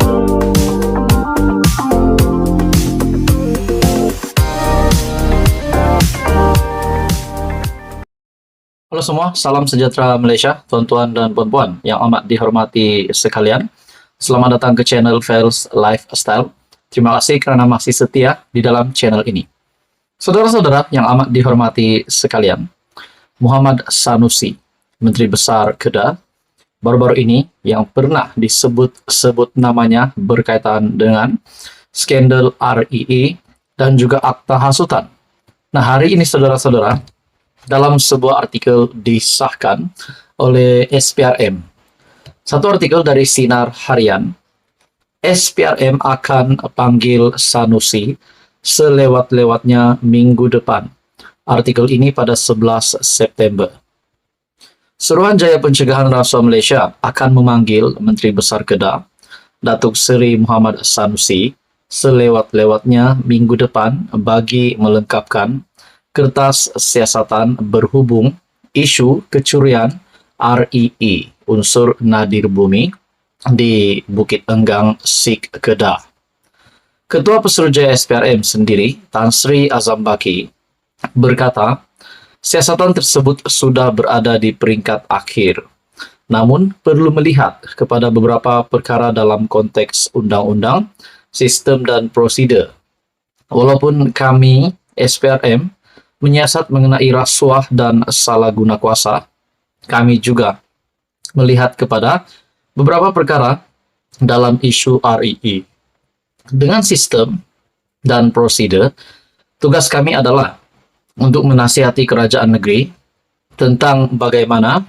Halo semua, salam sejahtera Malaysia, tuan-tuan dan puan-puan yang amat dihormati sekalian. Selamat datang ke channel Fels Lifestyle. Terima kasih kerana masih setia di dalam channel ini. Saudara-saudara yang amat dihormati sekalian, Muhammad Sanusi, Menteri Besar Kedah, baru-baru ini yang pernah disebut-sebut namanya berkaitan dengan skandal REE dan juga akta hasutan. Nah, hari ini saudara-saudara, dalam sebuah artikel disahkan oleh SPRM. Satu artikel dari Sinar Harian, SPRM akan panggil Sanusi selewat-lewatnya minggu depan. Artikel ini pada 11 September. Suruhanjaya Pencegahan Rasuah Malaysia akan memanggil Menteri Besar Kedah, Datuk Seri Muhammad Sanusi, selewat-lewatnya minggu depan bagi melengkapkan kertas siasatan berhubung isu kecurian REE, unsur nadir bumi, di Bukit Enggang, Sik, Kedah. Ketua Pesuruhjaya SPRM sendiri, Tan Sri Azam Baki, berkata, siasatan tersebut sudah berada di peringkat akhir. Namun, perlu melihat kepada beberapa perkara dalam konteks undang-undang, sistem dan prosedur. Walaupun kami, SPRM, menyiasat mengenai rasuah dan salah guna kuasa, kami juga melihat kepada beberapa perkara dalam isu REE. Dengan sistem dan prosedur, tugas kami adalah untuk menasihati kerajaan negeri tentang bagaimana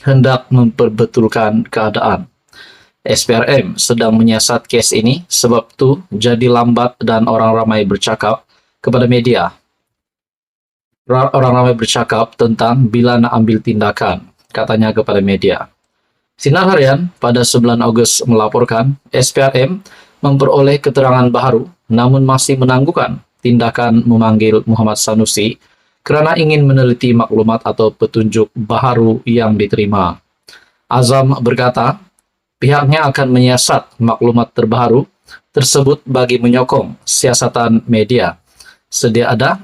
hendak memperbetulkan keadaan. SPRM sedang menyiasat kes ini, sebab tu jadi lambat dan orang ramai bercakap kepada media. Orang ramai bercakap tentang bila nak ambil tindakan, katanya kepada media. Sinar Harian pada 9 Ogos melaporkan SPRM memperoleh keterangan baharu namun masih menangguhkan tindakan memanggil Muhammad Sanusi kerana ingin meneliti maklumat atau petunjuk baharu yang diterima. Azam berkata, pihaknya akan menyiasat maklumat terbaru tersebut bagi menyokong siasatan media sedia ada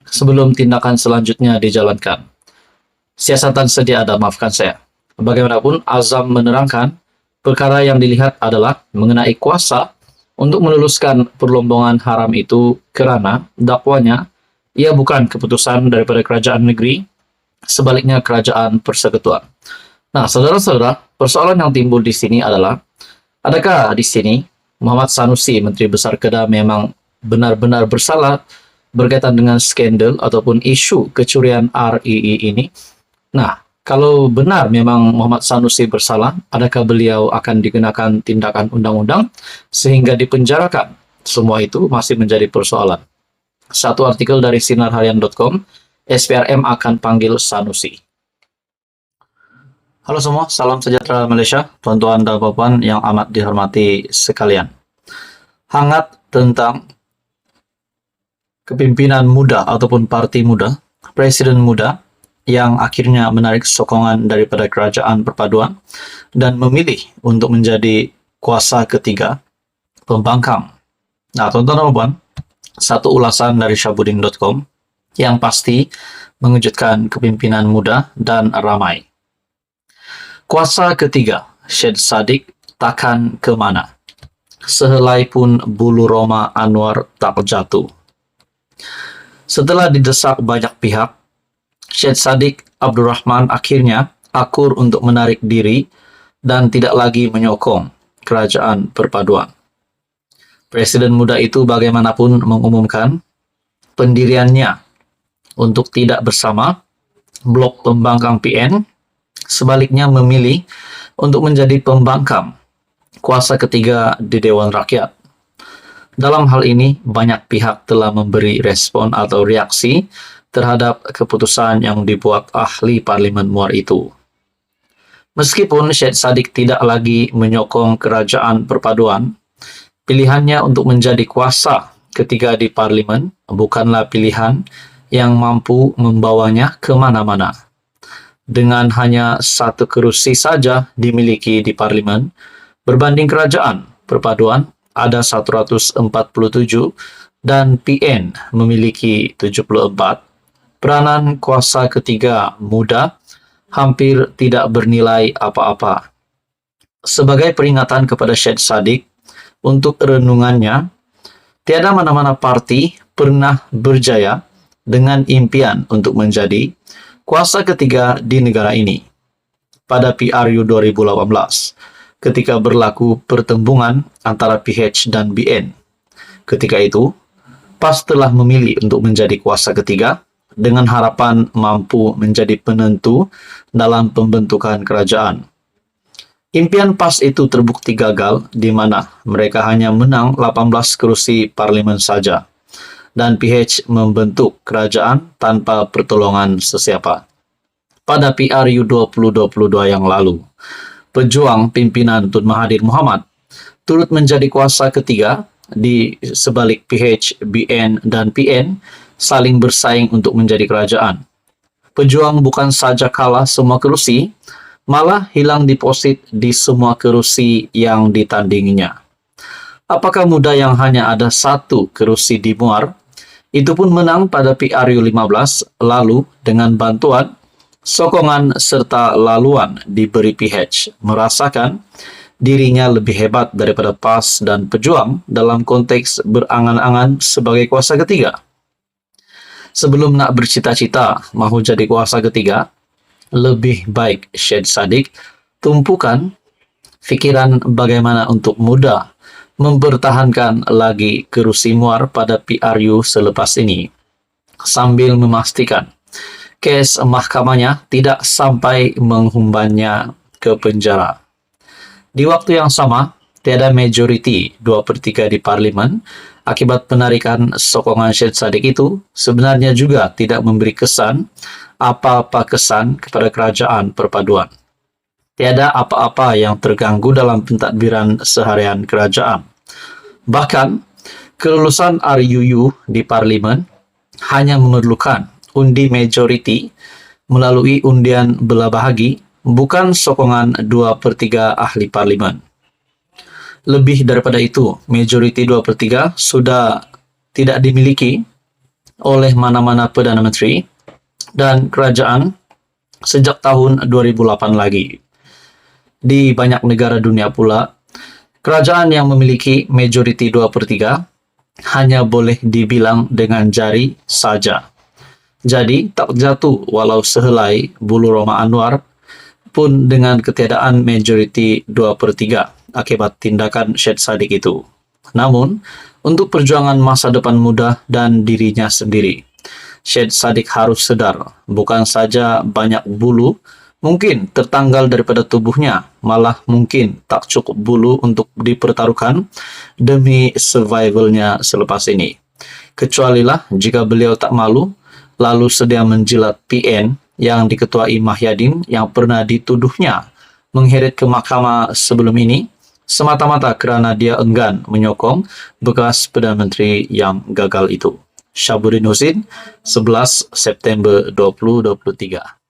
sebelum tindakan selanjutnya dijalankan. Siasatan sedia ada, maafkan saya. Bagaimanapun, Azam menerangkan perkara yang dilihat adalah mengenai kuasa untuk meluluskan perlombongan haram itu kerana dakwanya ia bukan keputusan daripada kerajaan negeri, sebaliknya kerajaan persekutuan. Nah, saudara-saudara, persoalan yang timbul di sini adalah, adakah di sini Muhammad Sanusi, Menteri Besar Kedah, memang benar-benar bersalah berkaitan dengan skandal ataupun isu kecurian REE ini? Nah, kalau benar memang Muhammad Sanusi bersalah, adakah beliau akan dikenakan tindakan undang-undang sehingga dipenjarakan? Semua itu masih menjadi persoalan. Satu artikel dari sinarharian.com, SPRM akan panggil Sanusi. Halo semua, salam sejahtera Malaysia, tuan-tuan dan puan-puan yang amat dihormati sekalian. Hangat tentang kepimpinan muda ataupun parti muda, presiden muda yang akhirnya menarik sokongan daripada kerajaan perpaduan dan memilih untuk menjadi kuasa ketiga pembangkang. Nah, tuan-tuan dan puan, satu ulasan dari Syahbudin.com yang pasti mengejutkan kepimpinan muda dan ramai. Kuasa ketiga, Syed Saddiq takkan ke mana? Sehelai pun bulu roma Anwar tak jatuh. Setelah didesak banyak pihak, Syed Saddiq Abdul Rahman akhirnya akur untuk menarik diri dan tidak lagi menyokong kerajaan perpaduan. Presiden muda itu bagaimanapun mengumumkan pendiriannya untuk tidak bersama blok pembangkang PN, sebaliknya memilih untuk menjadi pembangkang kuasa ketiga di Dewan Rakyat. Dalam hal ini, banyak pihak telah memberi respon atau reaksi terhadap keputusan yang dibuat ahli Parlimen Muar itu. Meskipun Syed Saddiq tidak lagi menyokong kerajaan perpaduan, pilihannya untuk menjadi kuasa ketiga di Parlimen bukanlah pilihan yang mampu membawanya ke mana-mana. Dengan hanya satu kerusi saja dimiliki di Parlimen, berbanding kerajaan perpaduan ada 147 dan PN memiliki 74. Peranan kuasa ketiga muda hampir tidak bernilai apa-apa. Sebagai peringatan kepada Syed Saddiq untuk renungannya, tiada mana-mana parti pernah berjaya dengan impian untuk menjadi kuasa ketiga di negara ini. Pada PRU 2018, ketika berlaku pertembungan antara PH dan BN. Ketika itu, PAS telah memilih untuk menjadi kuasa ketiga dengan harapan mampu menjadi penentu dalam pembentukan kerajaan. Impian PAS itu terbukti gagal di mana mereka hanya menang 18 kursi parlimen saja dan PH membentuk kerajaan tanpa pertolongan sesiapa. Pada PRU 2022 yang lalu, pejuang pimpinan Tun Mahathir Mohamad turut menjadi kuasa ketiga di sebalik PH, BN, dan PN saling bersaing untuk menjadi kerajaan. Pejuang bukan saja kalah semua kursi, malah hilang deposit di semua kursi yang ditandinginya. Apakah muda yang hanya ada satu kursi di Muar, itu pun menang pada PRU 15 lalu dengan bantuan, sokongan serta laluan diberi PH, merasakan dirinya lebih hebat daripada PAS dan pejuang dalam konteks berangan-angan sebagai kuasa ketiga. Sebelum nak bercita-cita mahu jadi kuasa ketiga, lebih baik Syed Saddiq tumpukan fikiran bagaimana untuk muda mempertahankan lagi kerusi Muar pada PRU selepas ini, sambil memastikan kes mahkamahnya tidak sampai menghumbannya ke penjara. Di waktu yang sama, tiada majoriti 2/3 di parlimen akibat penarikan sokongan Syed Saddiq itu sebenarnya juga tidak memberi kesan apa-apa kesan kepada kerajaan perpaduan. Tiada apa-apa yang terganggu dalam pentadbiran seharian kerajaan. Bahkan, kelulusan RUU di parlimen hanya memerlukan undi majoriti melalui undian belah bahagi, bukan sokongan 2/3 ahli parlimen. Lebih daripada itu, majoriti 2/3 sudah tidak dimiliki oleh mana-mana Perdana Menteri dan kerajaan sejak tahun 2008 lagi. Di banyak negara dunia pula, kerajaan yang memiliki majoriti 2/3 hanya boleh dibilang dengan jari saja. Jadi, tak jatuh walau sehelai bulu Roma Anwar pun dengan ketiadaan majoriti 2/3 akibat tindakan Syed Saddiq itu. Namun, untuk perjuangan masa depan muda dan dirinya sendiri, Syed Saddiq harus sadar, bukan saja banyak bulu mungkin tertanggal daripada tubuhnya, malah mungkin tak cukup bulu untuk dipertaruhkan demi survivalnya selepas ini. Kecualilah jika beliau tak malu, lalu sedia menjilat PN yang diketuai Mahyadin yang pernah dituduhnya mengheret ke mahkamah sebelum ini, semata-mata kerana dia enggan menyokong bekas Perdana Menteri yang gagal itu. Syahbudin Husin, 11 September 2023.